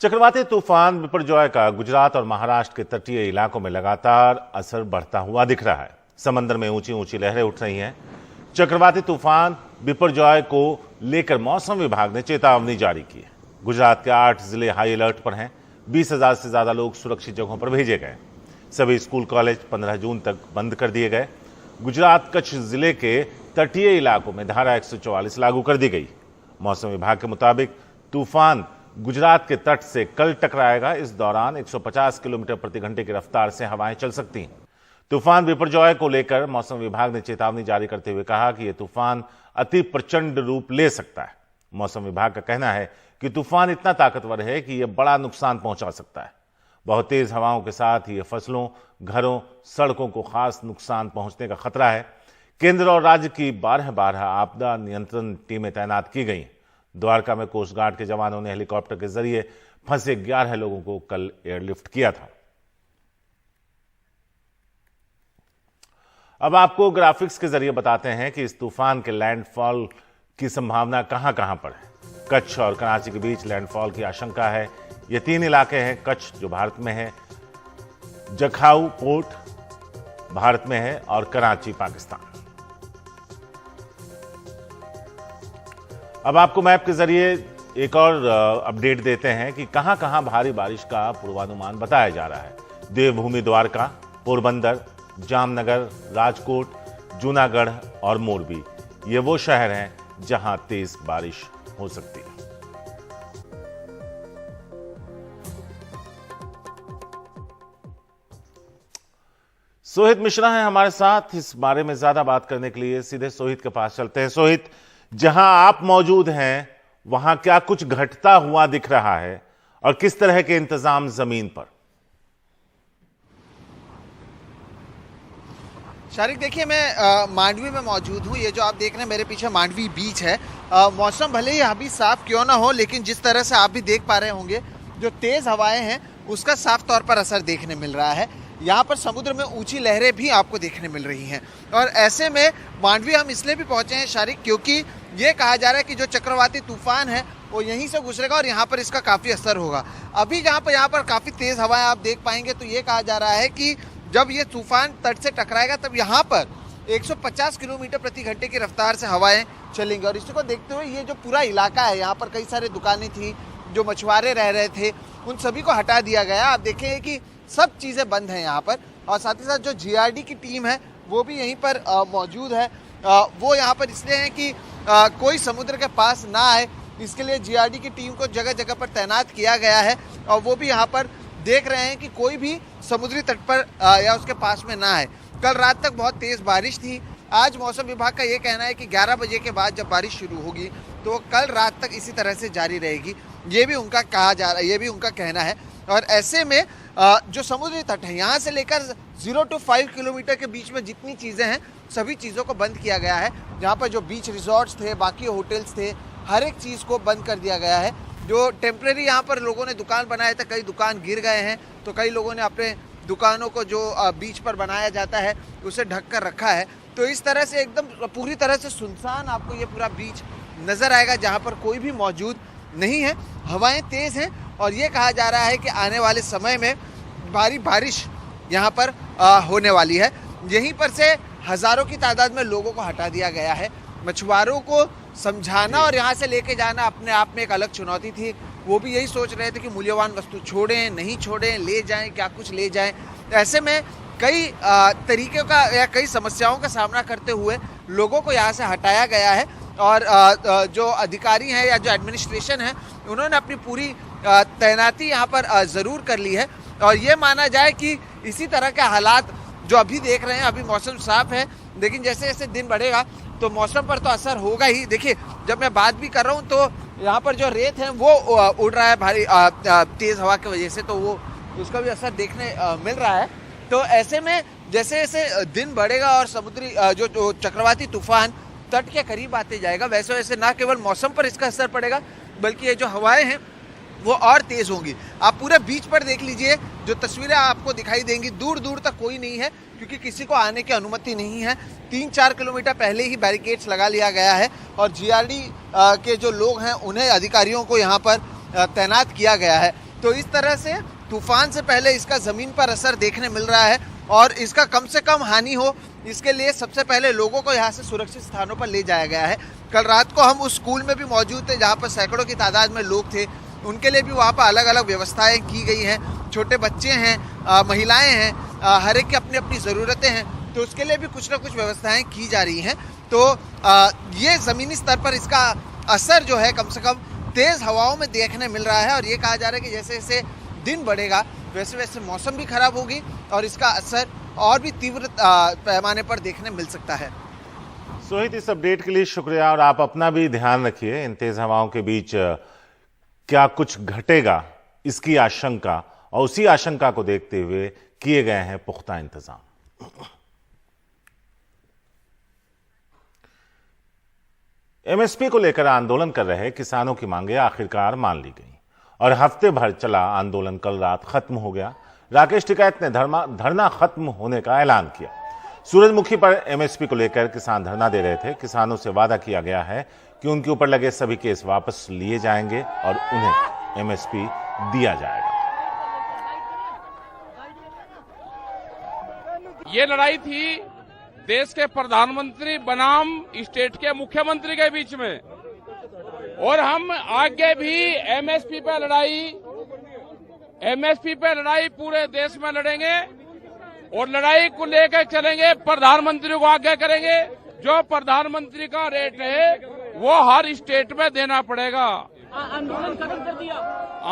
चक्रवाती तूफान बिपरजॉय का गुजरात और महाराष्ट्र के तटीय इलाकों में लगातार असर बढ़ता हुआ दिख रहा है। समंदर में ऊंची ऊंची लहरें उठ रही हैं। चक्रवाती तूफान बिपरजॉय को लेकर मौसम विभाग ने चेतावनी जारी की है। गुजरात के 8 जिले हाई अलर्ट पर हैं। 20,000 से ज्यादा लोग सुरक्षित जगहों पर भेजे गए। सभी स्कूल कॉलेज 15 जून तक बंद कर दिए गए। गुजरात कच्छ जिले के तटीय इलाकों में धारा 144 लागू कर दी गई। मौसम विभाग के मुताबिक तूफान गुजरात के तट से कल टकराएगा। इस दौरान 150 किलोमीटर प्रति घंटे की रफ्तार से हवाएं चल सकती हैं। तूफान बिपरजॉय को लेकर मौसम विभाग ने चेतावनी जारी करते हुए कहा कि यह तूफान अति प्रचंड रूप ले सकता है। मौसम विभाग का कहना है कि तूफान इतना ताकतवर है कि यह बड़ा नुकसान पहुंचा सकता है। बहुत तेज हवाओं के साथ ही फसलों, घरों, सड़कों को खास नुकसान पहुंचने का खतरा है। केंद्र और राज्य की 12 आपदा नियंत्रण टीमें तैनात की गई। द्वारका में कोस्ट गार्ड के जवानों ने हेलीकॉप्टर के जरिए फंसे 11 लोगों को कल एयरलिफ्ट किया था। अब आपको ग्राफिक्स के जरिए बताते हैं कि इस तूफान के लैंडफॉल की संभावना कहां कहां पर है। कच्छ और कराची के बीच लैंडफॉल की आशंका है। ये 3 इलाके हैं। कच्छ जो भारत में है, जखाऊ पोर्ट भारत में है और कराची पाकिस्तान। अब आपको मैप के जरिए एक और अपडेट देते हैं कि कहां कहां भारी बारिश का पूर्वानुमान बताया जा रहा है। देवभूमि द्वारका, पोरबंदर, जामनगर, राजकोट, जूनागढ़ और मोरबी ये वो शहर हैं जहां तेज बारिश हो सकती है। सोहित मिश्रा है हमारे साथ। इस बारे में ज्यादा बात करने के लिए सीधे सोहित के पास चलते हैं। सोहित, जहां आप मौजूद हैं वहां क्या कुछ घटता हुआ दिख रहा है और किस तरह के इंतजाम जमीन पर? शारिक, देखिए मैं मांडवी में मौजूद हूँ। ये जो आप देख रहे हैं मेरे पीछे मांडवी बीच है। मौसम भले ही अभी साफ क्यों ना हो, लेकिन जिस तरह से आप भी देख पा रहे होंगे जो तेज हवाएं हैं उसका साफ तौर पर असर देखने मिल रहा है। यहाँ पर समुद्र में ऊंची लहरें भी आपको देखने मिल रही हैं। और ऐसे में मांडवी हम इसलिए भी पहुंचे हैं शारिक, क्योंकि ये कहा जा रहा है कि जो चक्रवाती तूफान है वो यहीं से गुजरेगा और यहाँ पर इसका काफ़ी असर होगा। अभी जहाँ पर यहाँ पर काफ़ी तेज़ हवाएं आप देख पाएंगे तो ये कहा जा रहा है कि जब ये तूफान तट से टकराएगा तब यहाँ पर 150 किलोमीटर प्रति घंटे की रफ्तार से हवाएं चलेंगी। और इसको देखते हुए ये जो पूरा इलाका है, यहाँ पर कई सारे दुकानें थी, जो मछुआरे रह रहे थे, उन सभी को हटा दिया गया। आप देखें कि सब चीज़ें बंद हैं यहाँ पर। और साथ ही साथ जो जीआरडी की टीम है वो भी यहीं पर मौजूद है। वो यहाँ पर इसलिए है कि कोई समुद्र के पास ना आए, इसके लिए जीआरडी की टीम को जगह जगह पर तैनात किया गया है। और वो भी यहाँ पर देख रहे हैं कि कोई भी समुद्री तट पर या उसके पास में ना आए। कल रात तक बहुत तेज़ बारिश थी। आज मौसम विभाग का ये कहना है कि 11 बजे के बाद जब बारिश शुरू होगी तो कल रात तक इसी तरह से जारी रहेगी। ये भी उनका कहा जा रहा है, ये भी उनका कहना है। और ऐसे में जो समुद्री तट है यहाँ से लेकर 0 to 5 किलोमीटर के बीच में जितनी चीज़ें हैं सभी चीज़ों को बंद किया गया है। जहाँ पर जो बीच रिजॉर्ट्स थे, बाकी होटल्स थे, हर एक चीज़ को बंद कर दिया गया है। जो टेम्परेरी यहाँ पर लोगों ने दुकान बनाए थे, कई दुकान गिर गए हैं, तो कई लोगों ने अपने दुकानों को जो बीच पर बनाया जाता है उसे ढक कर रखा है। तो इस तरह से एकदम पूरी तरह से सुनसान आपको ये पूरा बीच नज़र आएगा, जहाँ पर कोई भी मौजूद नहीं है। हवाएं तेज़ हैं और ये कहा जा रहा है कि आने वाले समय में भारी बारिश यहाँ पर होने वाली है। यहीं पर से हज़ारों की तादाद में लोगों को हटा दिया गया है। मछुआरों को समझाना और यहाँ से लेके जाना अपने आप में एक अलग चुनौती थी। वो भी यही सोच रहे थे कि मूल्यवान वस्तु छोड़ें, नहीं छोड़ें, ले जाएं, क्या कुछ ले जाएं। ऐसे में कई तरीक़ों का या कई समस्याओं का सामना करते हुए लोगों को यहाँ से हटाया गया है। और जो अधिकारी हैं या जो एडमिनिस्ट्रेशन है उन्होंने अपनी पूरी तैनाती यहाँ पर ज़रूर कर ली है। और ये माना जाए कि इसी तरह के हालात जो अभी देख रहे हैं, अभी मौसम साफ़ है, लेकिन जैसे जैसे दिन बढ़ेगा तो मौसम पर तो असर होगा ही। देखिए, जब मैं बात भी कर रहा हूँ तो यहाँ पर जो रेत है वो उड़ रहा है भारी तेज़ हवा की वजह से, तो वो उसका भी असर देखने मिल रहा है। तो ऐसे में जैसे जैसे दिन बढ़ेगा और समुद्री जो चक्रवाती तूफान तट के करीब आते जाएगा, वैसे वैसे ना केवल मौसम पर इसका असर पड़ेगा बल्कि ये जो हवाएं हैं वो और तेज़ होंगी। आप पूरे बीच पर देख लीजिए, जो तस्वीरें आपको दिखाई देंगी दूर दूर तक कोई नहीं है, क्योंकि किसी को आने की अनुमति नहीं है। 3-4 किलोमीटर पहले ही बैरिकेड्स लगा लिया गया है और जीआरडी के जो लोग हैं उन्हें अधिकारियों को यहाँ पर तैनात किया गया है। तो इस तरह से तूफान से पहले इसका जमीन पर असर देखने मिल रहा है और इसका कम से कम हानि हो इसके लिए सबसे पहले लोगों को यहाँ से सुरक्षित स्थानों पर ले जाया गया है। कल रात को हम उस स्कूल में भी मौजूद थे जहाँ पर सैकड़ों की तादाद में लोग थे, उनके लिए भी वहाँ पर अलग अलग व्यवस्थाएं की गई हैं। छोटे बच्चे हैं, महिलाएं हैं, हर एक की अपनी अपनी ज़रूरतें हैं, तो उसके लिए भी कुछ ना कुछ व्यवस्थाएं की जा रही हैं। तो ये ज़मीनी स्तर पर इसका असर जो है कम से कम तेज़ हवाओं में देखने मिल रहा है और ये कहा जा रहा है कि जैसे जैसे दिन बढ़ेगा वैसे वैसे मौसम भी खराब होगी और इसका असर और भी तीव्र पैमाने पर देखने मिल सकता है। सोहित, इस अपडेट के लिए शुक्रिया और आप अपना भी ध्यान रखिए। इन तेज हवाओं के बीच क्या कुछ घटेगा इसकी आशंका और उसी आशंका को देखते हुए किए गए हैं पुख्ता इंतजाम। एमएसपी को लेकर आंदोलन कर रहे किसानों की मांगें आखिरकार मान ली गई और हफ्ते भर चला आंदोलन कल रात खत्म हो गया। राकेश टिकैत ने धरना खत्म होने का ऐलान किया। सूरजमुखी पर एमएसपी को लेकर किसान धरना दे रहे थे। किसानों से वादा किया गया है कि उनके ऊपर लगे सभी केस वापस लिए जाएंगे और उन्हें एमएसपी दिया जाएगा। ये लड़ाई थी देश के प्रधानमंत्री बनाम स्टेट के मुख्यमंत्री के बीच में और हम आगे भी एमएसपी पे लड़ाई पूरे देश में लड़ेंगे और लड़ाई को लेकर चलेंगे। प्रधानमंत्री को आगे करेंगे। जो प्रधानमंत्री का रेट है वो हर स्टेट में देना पड़ेगा। आंदोलन खत्म कर दिया,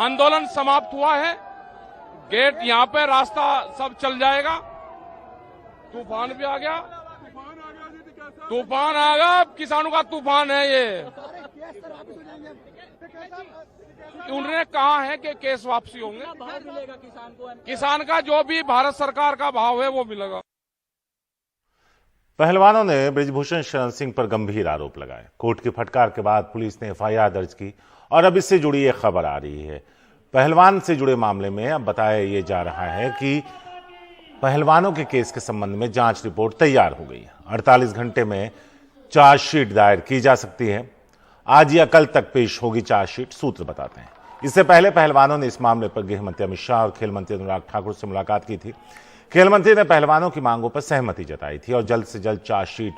आंदोलन समाप्त हुआ है। गेट यहाँ पे रास्ता सब चल जाएगा। तूफान भी आ गया, तूफान आ गया, किसानों का तूफान है ये। उन्होंने कहा है कि केस वापसी होंगे। भाव मिलेगा किसान को, किसान का जो भी भारत सरकार का भाव है वो मिलेगा। पहलवानों ने बृजभूषण शरण सिंह पर गंभीर आरोप लगाए। कोर्ट की फटकार के बाद पुलिस ने एफआईआर दर्ज की और अब इससे जुड़ी एक खबर आ रही है। पहलवान से जुड़े मामले में अब बताया ये जा रहा है कि पहलवानों के केस के संबंध में जांच रिपोर्ट तैयार हो गई है। 48 घंटे में चार्जशीट दायर की जा सकती है। आज या कल तक पेश होगी चार्जशीट, सूत्र बताते हैं। इससे पहले पहलवानों ने इस मामले पर गृह मंत्री अमित शाह और खेल मंत्री अनुराग ठाकुर से मुलाकात की थी। खेल मंत्री ने पहलवानों की मांगों पर सहमति जताई थी और जल्द से जल्द चार्जशीट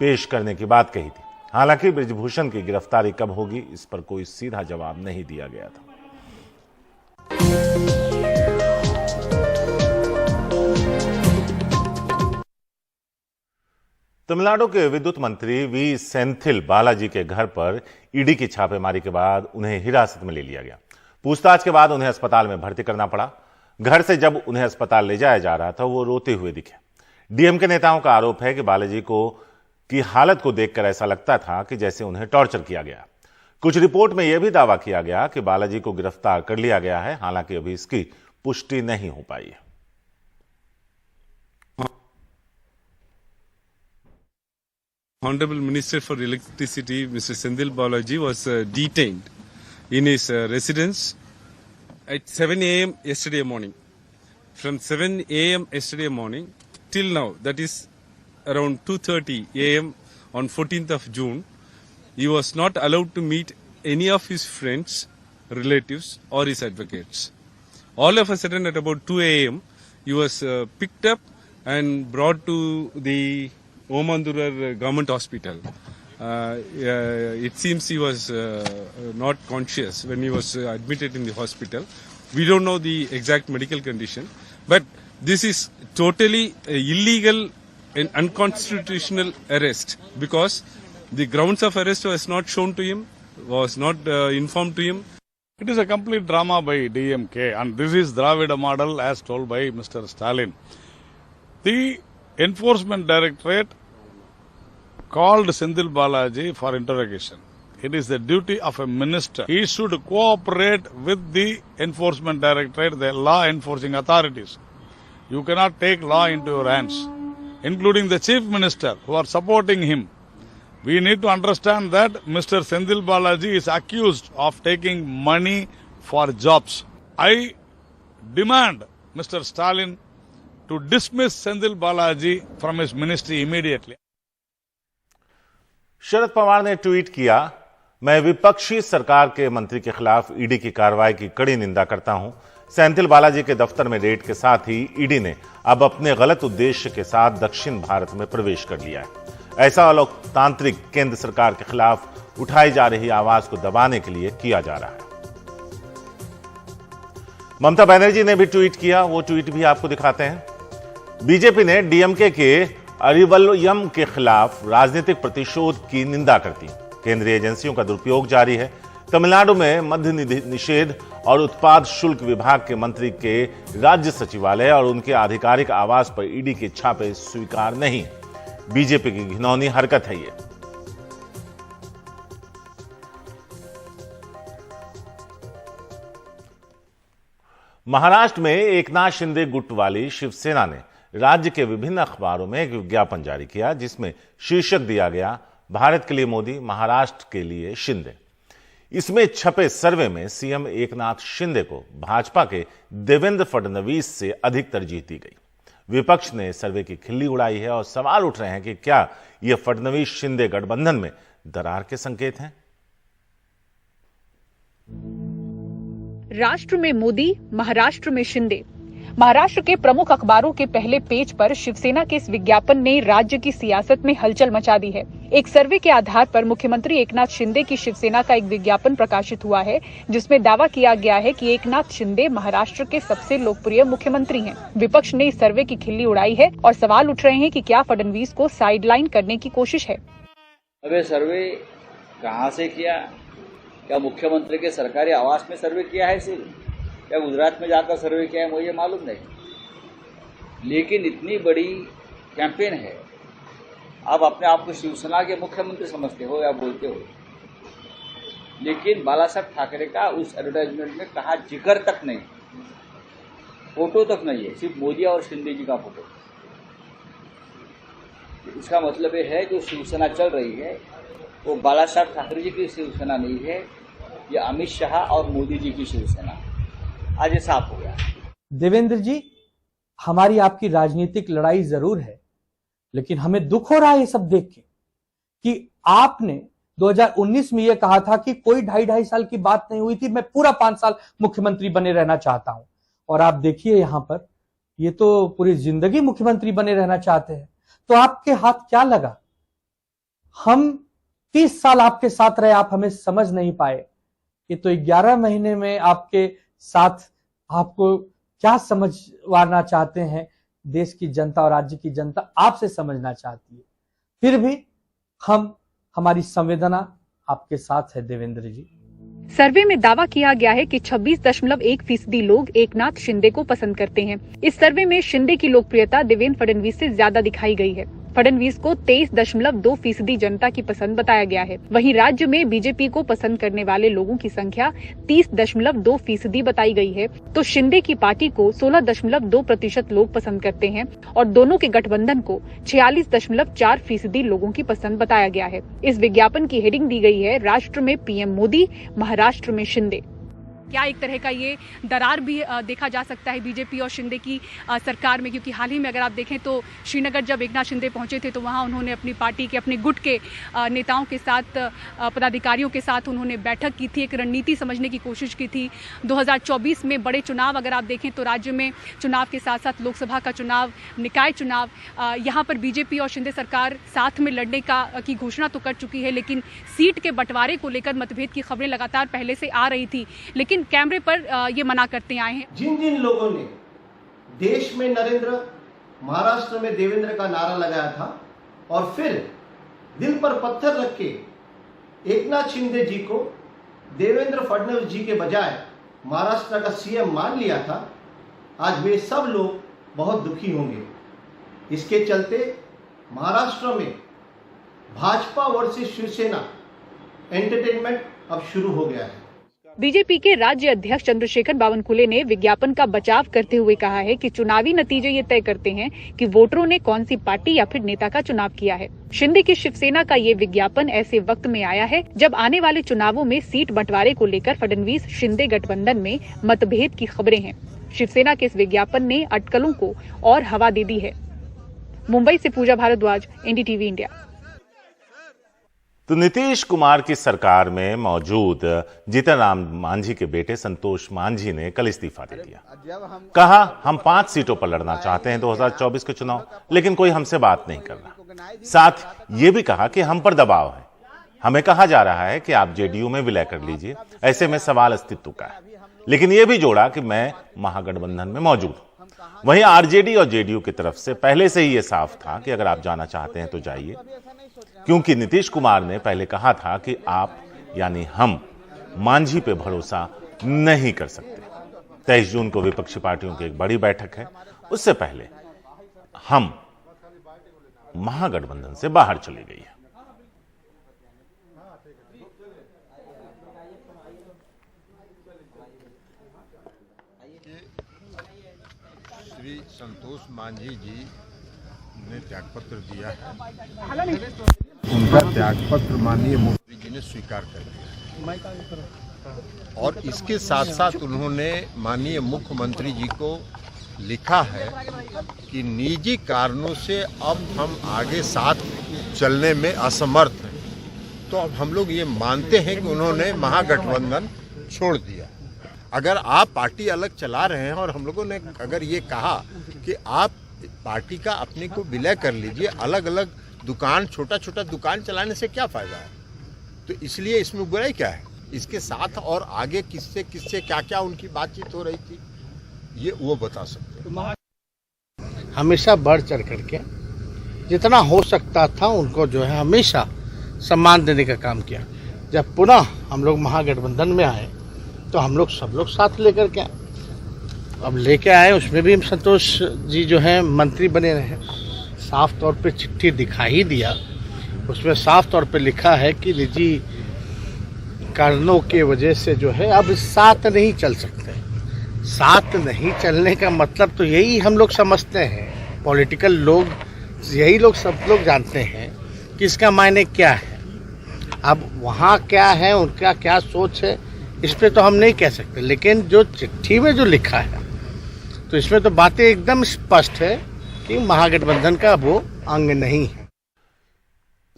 पेश करने की बात कही थी। हालांकि बृजभूषण की गिरफ्तारी कब होगी इस पर कोई सीधा जवाब नहीं दिया गया था। तमिलनाडु के विद्युत मंत्री वी सेंथिल बालाजी के घर पर ईडी की छापेमारी के बाद उन्हें हिरासत में ले लिया गया। पूछताछ के बाद उन्हें अस्पताल में भर्ती करना पड़ा। घर से जब उन्हें अस्पताल ले जाया जा रहा था वो रोते हुए दिखे। डीएमके नेताओं का आरोप है कि बालाजी की हालत को देखकर ऐसा लगता था कि जैसे उन्हें टॉर्चर किया गया। कुछ रिपोर्ट में यह भी दावा किया गया कि बालाजी को गिरफ्तार कर लिया गया है। हालांकि अभी इसकी पुष्टि नहीं हो पाई है। Honorable Minister for Electricity, Mr. Sendil Balaji, was detained in his residence at 7 a.m. yesterday morning. From 7 a.m. yesterday morning till now, that is around 2:30 a.m. on 14th of June, he was not allowed to meet any of his friends, relatives or his advocates. All of a sudden at about 2 a.m. he was picked up and brought to the Omandurar Government Hospital. It seems he was not conscious when he was admitted in the hospital. We don't know the exact medical condition, but this is totally illegal and unconstitutional arrest because the grounds of arrest was not shown to him, was not informed to him. It is a complete drama by DMK, and this is Dravida model as told by Mr. Stalin. The Enforcement Directorate called Sendil Balaji for interrogation. It is the duty of a minister. He should cooperate with the Enforcement Directorate, the law enforcing authorities. You cannot take law into your hands, including the Chief Minister who are supporting him. We need to understand that Mr. Sendil Balaji is accused of taking money for jobs. I demand Mr. Stalin to dismiss Sendil Balaji from his ministry immediately. Sharad Pawar ने tweet किया, मैं विपक्षी सरकार के मंत्री के खिलाफ ED की कार्रवाई की कड़ी निंदा करता हूं। सेंथिल बालाजी के दफ्तर में रेड के साथ ही ईडी ने अब अपने गलत उद्देश्य के साथ दक्षिण भारत में प्रवेश कर लिया है। ऐसा अलोकतांत्रिक केंद्र सरकार के खिलाफ उठाई जा रही आवाज को दबाने के लिए किया जा रहा है। ममता बनर्जी ने भी ट्वीट किया, वो ट्वीट भी आपको दिखाते हैं। बीजेपी ने डीएमके के अरिवल्लम के खिलाफ राजनीतिक प्रतिशोध की निंदा करती। केंद्रीय एजेंसियों का दुरुपयोग जारी है। तमिलनाडु में मद्य निषेध और उत्पाद शुल्क विभाग के मंत्री के राज्य सचिवालय और उनके आधिकारिक आवास पर ईडी के छापे स्वीकार नहीं। बीजेपी की घिनौनी हरकत है ये। महाराष्ट्र में एकनाथ शिंदे गुट वाली शिवसेना ने राज्य के विभिन्न अखबारों में एक विज्ञापन जारी किया, जिसमें शीर्षक दिया गया, भारत के लिए मोदी, महाराष्ट्र के लिए शिंदे। इसमें छपे सर्वे में सीएम एकनाथ शिंदे को भाजपा के देवेंद्र फडणवीस से अधिक तरजीह दी गई। विपक्ष ने सर्वे की खिल्ली उड़ाई है और सवाल उठ रहे हैं कि क्या यह फडणवीस शिंदे गठबंधन में दरार के संकेत हैं। राष्ट्र में मोदी, महाराष्ट्र में शिंदे। महाराष्ट्र के प्रमुख अखबारों के पहले पेज पर शिवसेना के इस विज्ञापन ने राज्य की सियासत में हलचल मचा दी है। एक सर्वे के आधार पर मुख्यमंत्री एकनाथ शिंदे की शिवसेना का एक विज्ञापन प्रकाशित हुआ है, जिसमें दावा किया गया है कि एकनाथ शिंदे महाराष्ट्र के सबसे लोकप्रिय मुख्यमंत्री हैं। विपक्ष ने इस सर्वे की खिल्ली उड़ाई है और सवाल उठ रहे हैं कि क्या फडणवीस को साइडलाइन करने की कोशिश है। अब सर्वे कहाँ से किया? क्या मुख्यमंत्री के सरकारी आवास में सर्वे किया है सिर्फ, या गुजरात में जाकर सर्वे किया है, मुझे मालूम नहीं। लेकिन इतनी बड़ी कैंपेन है, आप अपने आप को शिवसेना के मुख्यमंत्री समझते हो या बोलते हो, लेकिन बाला साहब ठाकरे का उस एडवर्टाइजमेंट में कहा जिक्र तक नहीं, फोटो तक नहीं है, सिर्फ मोदी और शिंदे जी का फोटो। इसका मतलब ये है जो शिवसेना चल रही है वो बाला साहब ठाकरे जी की शिवसेना नहीं है, ये अमित शाह और मोदी जी की शिवसेना। आज ये साफ हो गया। देवेंद्र जी, हमारी आपकी राजनीतिक लड़ाई जरूर है, लेकिन हमें दुख हो रहा है ये सब देख के कि आपने 2019 में ये कहा था कि कोई 2.5 साल की बात नहीं हुई थी, मैं पूरा 5 साल मुख्यमंत्री बने रहना चाहता हूं। और आप देखिए यहां पर, ये तो पूरी जिंदगी मुख्यमंत्री बने रहना चाहते हैं। तो आपके हाथ क्या लगा? हम 30 साल आपके साथ रहे, आप हमें समझ नहीं पाए। ये तो 11 महीने में आपके साथ आपको क्या समझवाना चाहते हैं, देश की जनता और राज्य की जनता आपसे समझना चाहती है। फिर भी हमारी संवेदना आपके साथ है देवेंद्र जी। सर्वे में दावा किया गया है कि 26.1% लोग एकनाथ शिंदे को पसंद करते हैं। इस सर्वे में शिंदे की लोकप्रियता देवेंद्र फडणवीस से ज्यादा दिखाई गई है। फडणवीस को 23.2% जनता की पसंद बताया गया है। वहीं राज्य में बीजेपी को पसंद करने वाले लोगों की संख्या 30.2% बताई गई है, तो शिंदे की पार्टी को 16.2% लोग पसंद करते हैं और दोनों के गठबंधन को 46.4% लोगों की पसंद बताया गया है। इस विज्ञापन की हेडिंग दी गई है, राष्ट्र में पीएम मोदी, महाराष्ट्र में शिंदे। क्या एक तरह का ये दरार भी देखा जा सकता है बीजेपी और शिंदे की सरकार में? क्योंकि हाल ही में अगर आप देखें तो श्रीनगर जब एकनाथ शिंदे पहुंचे थे तो वहां उन्होंने अपनी पार्टी के, अपने गुट के नेताओं के साथ, पदाधिकारियों के साथ उन्होंने बैठक की थी, एक रणनीति समझने की कोशिश की थी। 2024 में बड़े चुनाव अगर आप देखें तो राज्य में चुनाव के साथ साथ लोकसभा का चुनाव, निकाय चुनाव, यहाँ पर बीजेपी और शिंदे सरकार साथ में लड़ने की घोषणा तो कर चुकी है, लेकिन सीट के बंटवारे को लेकर मतभेद की खबरें लगातार पहले से आ रही थी, लेकिन कैमरे पर ये मना करते आए हैं। जिन जिन लोगों ने देश में नरेंद्र, महाराष्ट्र में देवेंद्र का नारा लगाया था और फिर दिल पर पत्थर रख के एकनाथ शिंदे जी को देवेंद्र फडणवीस जी के बजाय महाराष्ट्र का सीएम मान लिया था, आज वे सब लोग बहुत दुखी होंगे। इसके चलते महाराष्ट्र में भाजपा वर्सेस शिवसेना एंटरटेनमेंट अब शुरू हो गया है। बीजेपी के राज्य अध्यक्ष चंद्रशेखर बावनकुले ने विज्ञापन का बचाव करते हुए कहा है कि चुनावी नतीजे ये तय करते हैं कि वोटरों ने कौन सी पार्टी या फिर नेता का चुनाव किया है। शिंदे की शिवसेना का ये विज्ञापन ऐसे वक्त में आया है जब आने वाले चुनावों में सीट बंटवारे को लेकर फडणवीस शिंदे गठबंधन में मतभेद की खबरें हैं। शिवसेना के इस विज्ञापन ने अटकलों को और हवा दे दी है। मुंबई से पूजा भारद्वाज, एनडीटीवी इंडिया। तो नीतीश कुमार की सरकार में मौजूद जीतन राम मांझी के बेटे संतोष मांझी ने कल इस्तीफा दे दिया। कहा हम 5 सीटों पर लड़ना चाहते हैं 2024 के चुनाव, लेकिन कोई हमसे बात नहीं कर रहा। साथ ये भी कहा कि हम पर दबाव है, हमें कहा जा रहा है कि आप जेडीयू में विलय कर लीजिए, ऐसे में सवाल अस्तित्व का है। लेकिन यह भी जोड़ा कि मैं महागठबंधन में मौजूद हूं। वहीं आरजेडी और जेडीयू की तरफ से पहले से ही यह साफ था कि अगर आप जाना चाहते हैं तो जाइए, क्योंकि नीतीश कुमार ने पहले कहा था कि आप यानी हम मांझी पे भरोसा नहीं कर सकते। 23 जून को विपक्षी पार्टियों की एक बड़ी बैठक है, उससे पहले हम महागठबंधन से बाहर चली गई है। श्री संतोष मांझी जी ने त्यागपत्र दिया है। उनका त्यागपत्र माननीय मुख्यमंत्री जी ने स्वीकार कर दिया और इसके साथ साथ उन्होंने माननीय मुख्यमंत्री जी को लिखा है कि निजी कारणों से अब हम आगे साथ चलने में असमर्थ हैं। तो अब हम लोग ये मानते हैं कि उन्होंने महागठबंधन छोड़ दिया। अगर आप पार्टी अलग चला रहे हैं और हम लोगों ने अगर ये कहा कि आप पार्टी का अपने को विलय कर लीजिए, अलग अलग दुकान, छोटा छोटा दुकान चलाने से क्या फायदा है? तो इसलिए इसमें बुराई क्या है? इसके साथ और आगे किससे किससे क्या क्या उनकी बातचीत हो रही थी, ये वो बता सकते हैं। हमेशा बढ़ चढ़ करके जितना हो सकता था उनको जो है हमेशा सम्मान देने का काम किया। जब पुनः हम लोग महागठबंधन में आए तो हम लोग सब लोग साथ लेकर के अब लेके आए। उसमें भी संतोष जी जो है मंत्री बने रहे। साफ तौर पे चिट्ठी दिखा ही दिया, उसमें साफ तौर पे लिखा है कि निजी कारणों की वजह से जो है अब साथ नहीं चल सकते। साथ नहीं चलने का मतलब तो यही हम लोग समझते हैं, पॉलिटिकल लोग यही लोग सब लोग जानते हैं कि इसका मायने क्या है। अब वहाँ क्या है, उनका क्या सोच है, इस पे तो हम नहीं कह सकते। लेकिन जो चिट्ठी में जो लिखा है तो इसमें तो बातें एकदम स्पष्ट है कि महागठबंधन का वो अंग नहीं है।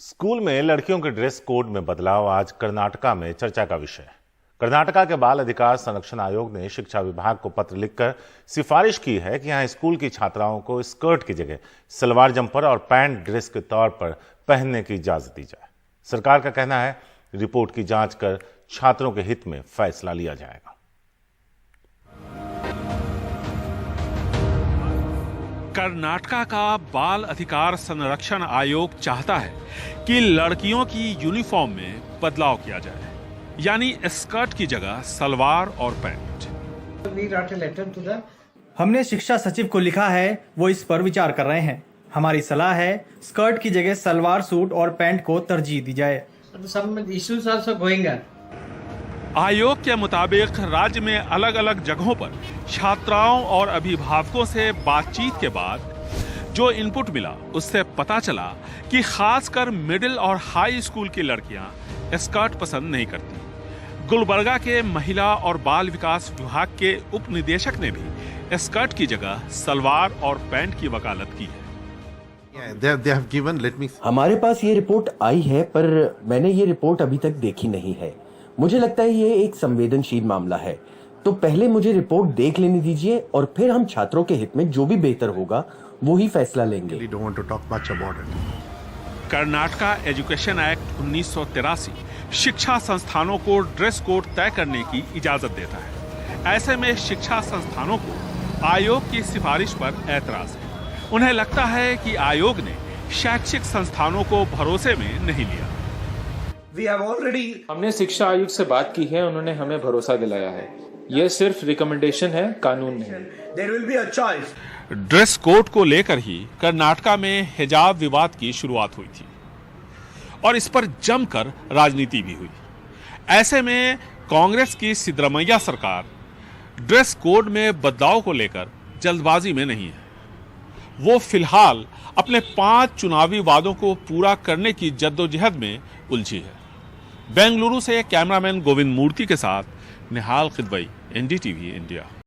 स्कूल में लड़कियों के ड्रेस कोड में बदलाव आज कर्नाटका में चर्चा का विषय है। कर्नाटका के बाल अधिकार संरक्षण आयोग ने शिक्षा विभाग को पत्र लिखकर सिफारिश की है कि यहां स्कूल की छात्राओं को स्कर्ट की जगह सलवार जंपर और पैंट ड्रेस के तौर पर पहनने की इजाजत दी जाए। सरकार का कहना है रिपोर्ट की जांच कर छात्रों के हित में फैसला लिया जाएगा। कर्नाटका का बाल अधिकार संरक्षण आयोग चाहता है कि लड़कियों की यूनिफॉर्म में बदलाव किया जाए, यानी स्कर्ट की जगह सलवार और पैंट। हमने शिक्षा सचिव को लिखा है, वो इस पर विचार कर रहे हैं। हमारी सलाह है स्कर्ट की जगह सलवार सूट और पैंट को तरजीह दी जाए। आयोग के मुताबिक राज्य में अलग अलग जगहों पर छात्राओं और अभिभावकों से बातचीत के बाद जो इनपुट मिला उससे पता चला कि खासकर मिडिल और हाई स्कूल की लड़कियां स्कर्ट पसंद नहीं करती। गुलबर्गा के महिला और बाल विकास विभाग के उप निदेशक ने भी स्कर्ट की जगह सलवार और पैंट की वकालत की है। हमारे पास ये रिपोर्ट आई है, पर मैंने ये रिपोर्ट अभी तक देखी नहीं है। मुझे लगता है ये एक संवेदनशील मामला है, तो पहले मुझे रिपोर्ट देख लेने दीजिए और फिर हम छात्रों के हित में जो भी बेहतर होगा वो ही फैसला लेंगे। कर्नाटका एजुकेशन एक्ट 1983 शिक्षा संस्थानों को ड्रेस कोड तय करने की इजाजत देता है। ऐसे में शिक्षा संस्थानों को आयोग की सिफारिश पर ऐतराज है। उन्हें लगता है कि आयोग ने शैक्षिक संस्थानों को भरोसे में नहीं लिया। हमने शिक्षा आयुक्त से बात की है, उन्होंने हमें भरोसा दिलाया है। यह सिर्फ रिकमेंडेशन है, कानून नहीं। ड्रेस कोड को लेकर ही कर्नाटका में हिजाब विवाद की शुरुआत हुई थी और इस पर जमकर राजनीति भी हुई। ऐसे में कांग्रेस की सिद्धरामैया सरकार ड्रेस कोड में बदलाव को लेकर जल्दबाजी में नहीं है। वो फिलहाल अपने 5 चुनावी वादों को पूरा करने की जद्दोजहद में उलझी है। बेंगलुरु से कैमरामैन गोविंद मूर्ति के साथ निहाल खिदवई, एनडीटीवी इंडिया।